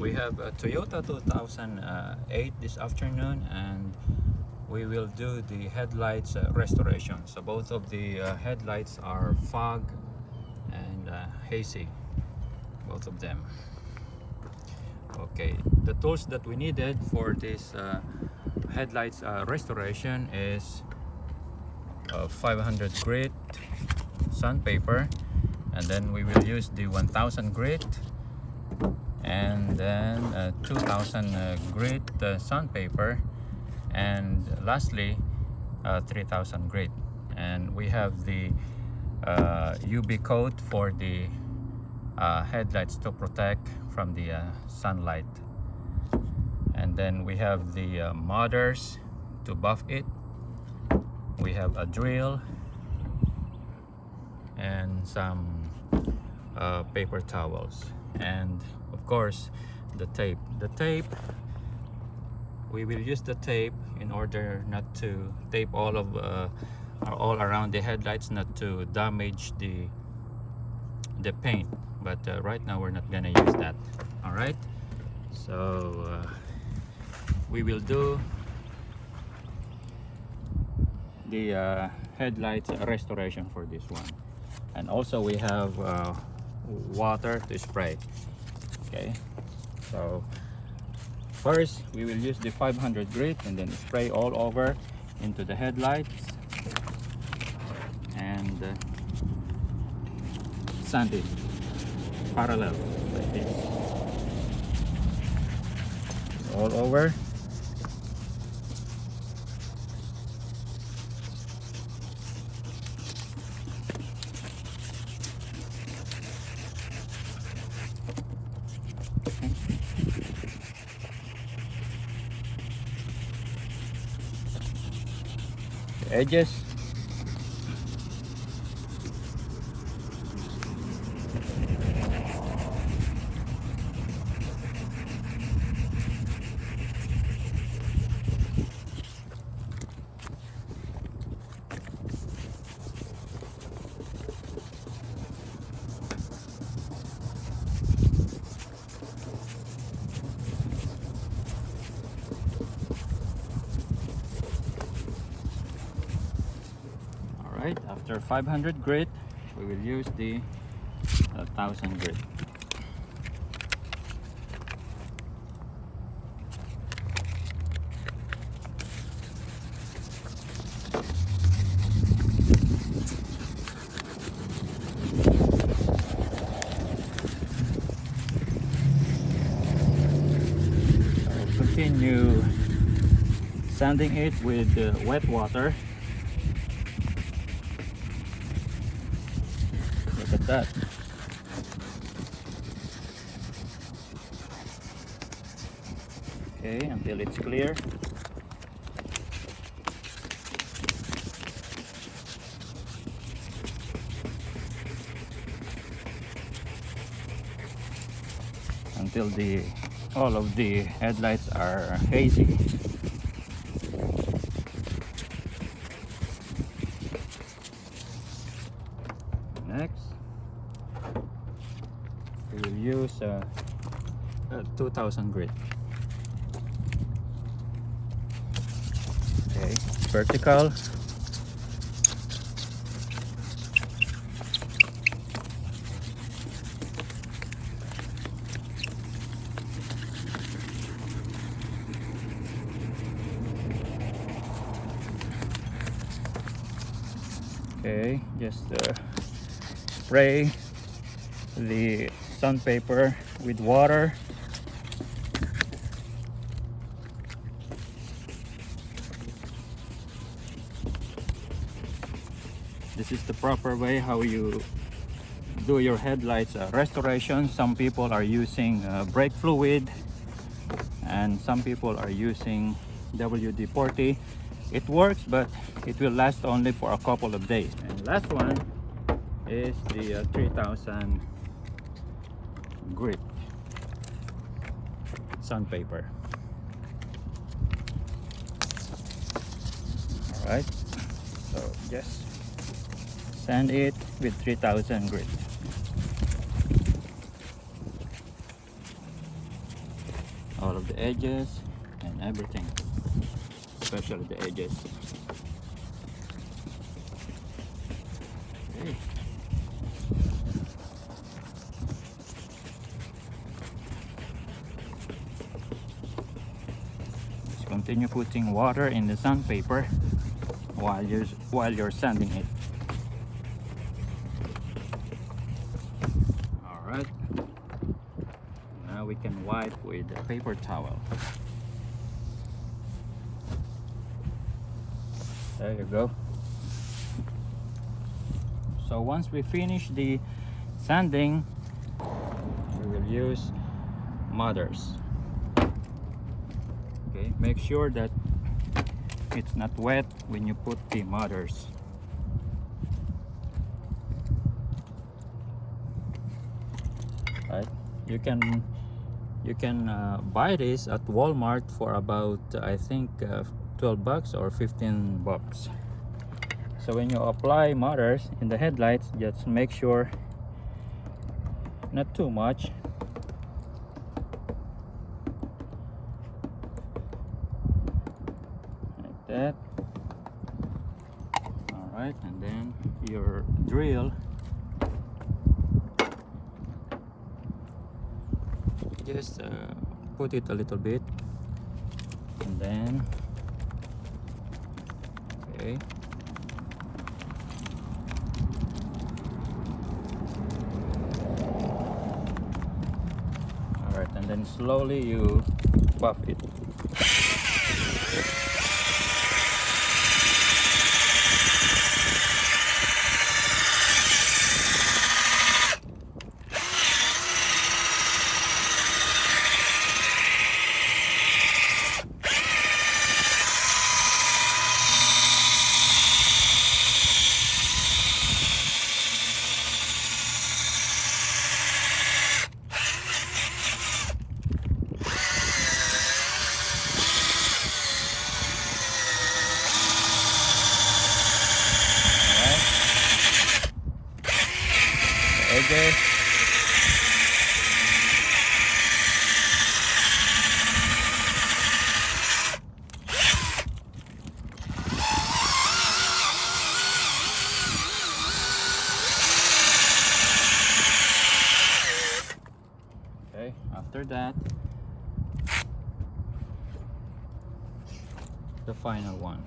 We have a Toyota 2008 this afternoon, and we will do the headlights restoration. So both of the headlights are fog and hazy, both of them. Okay, the tools that we needed for this headlights restoration is 500 grit sandpaper, and then we will use the 1000 grit, and then 2000 grit sandpaper, and lastly 3000 grit. And we have the UV coat for the headlights to protect from the sunlight, and then we have the mothers to buff it. We have a drill and some paper towels, and of course the tape. We will use the tape in order not to tape all around the headlights, not to damage the paint, but right now we're not gonna use that. All right, so we will do the headlights restoration for this one. And also we have water to spray. Okay, so first we will use the 500 grit and then spray all over into the headlights, and sand it parallel like this all over. The edges. Alright, after 500 grit, we will use the 1000 grit. I'll continue sanding it with wet water. Look at that. Okay, until it's clear. Until all of the headlights are hazy. Next, we will use 2000 grit. Okay, vertical. Okay, just spray the sandpaper with water. This is the proper way how you do your headlights restoration. Some people are using brake fluid, and some people are using WD-40. It works, but it will last only for a couple of days. And last one is the 3000 grit sandpaper. All right, so just sand it with 3000 grit. all of the edges and everything, especially the edges. Okay. Just continue putting water in the sandpaper while you're sanding it. All right. Now we can wipe with a paper towel. There you go. So once we finish the sanding, we will use mothers. Okay, make sure that it's not wet when you put the mothers. Right, you can buy this at Walmart for about I think $12 or $15. So when you apply mothers in the headlights, just make sure not too much. Like that. Alright, and then your drill, just put it a little bit, and then okay. Alright, and then slowly you buff it. Edges. Okay, after that, the final one.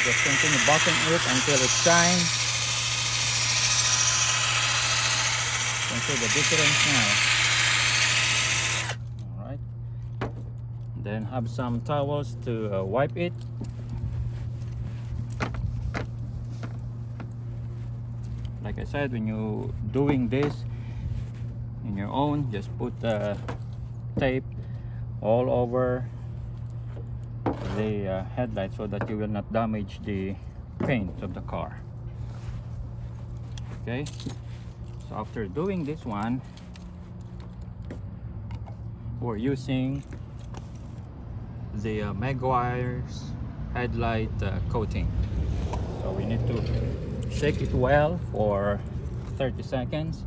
Just continue buffing it until it shines. You can see the difference now. Alright. Then have some towels to wipe it. Like I said, when you're doing this in your own, just put tape all over the headlight so that you will not damage the paint of the car. Okay, so after doing this one, we're using the Meguiar's headlight coating. So we need to shake it well for 30 seconds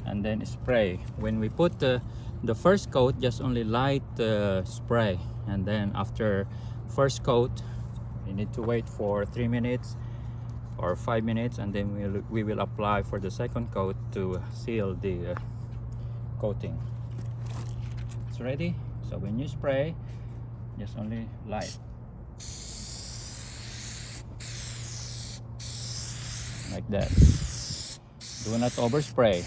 and then spray. When we put the first coat, just only light spray, and then after first coat you need to wait for 3 minutes or 5 minutes, and then we will apply for the second coat to seal the coating. It's ready. So when you spray, just only light like that. Do not overspray.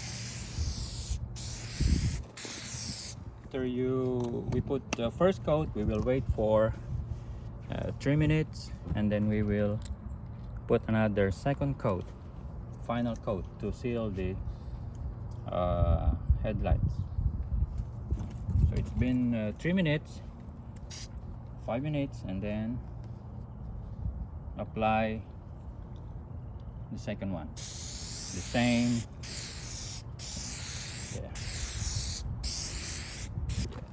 After we put the first coat, we will wait for 3 minutes, and then we will put another second coat, final coat, to seal the headlights. So it's been 3 minutes, 5 minutes and then apply the second one. The same. Yeah.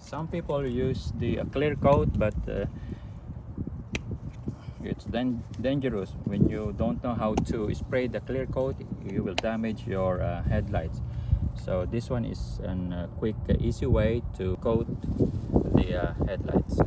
Some people use the clear coat, but it's dangerous when you don't know how to spray the clear coat. You will damage your headlights. So this one is a quick, easy way to coat the headlights.